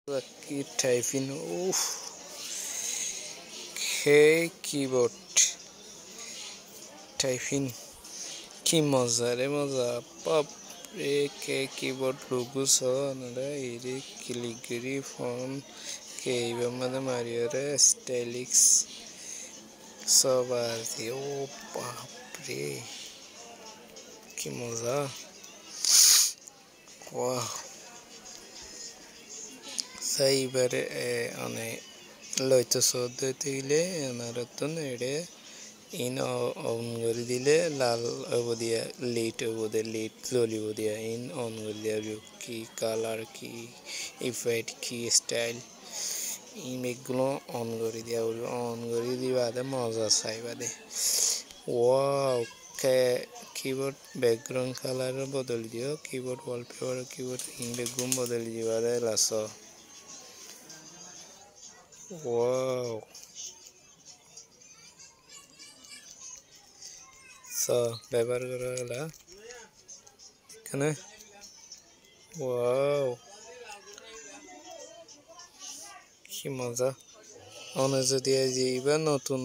Lucky typing. Oof. Hey keyboard typing. কি মজা রে মজা বাপ রে কে কিবোর্ড লোগো সহ নড়া এরে ক্লিগরি ফোন কে ইবা মানে মারিও রে স্টাইলিক্স সবার দিয়ে ও বাপ রে কি মজা ওয়াও সাইবারে অনেক লইতো সদ দিলে নারতন এড়ে in on করে দিলে লাল অবদিয়া লেট অবদে লেট জ্বলিব দিয়া ইন অন করে দিয়া কি কালার কি ইফেক্ট কি স্টাইল ইমেগুলো অন করে দিয়া অন করে দিবাদে মজা চাইবাদে ওয়াও কিবোর্ড ব্যাকগ্রাউন্ড কালার বদল দিও কিবোর্ড ওয়ালপেপার কিবোর্ড ইমেগুম বদল দিবাদে লাস ওয়াও ব্যবহার করা গেলা এখানে ওয়াও কি মজা অনে যদি যাইবা নতুন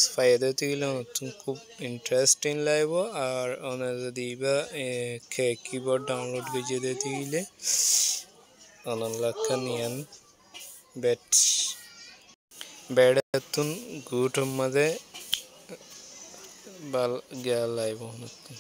ফায়দা হইলে নতুন খুব ইন্টারেস্টিং লাগবে আর অনে যদি বা কিবোর্ড ডাউনলোড করে দিতে গেলে অনন লাখা নিয়ান বেড়াতুন গুট মধ্যে বাল গেল লাইব নতুন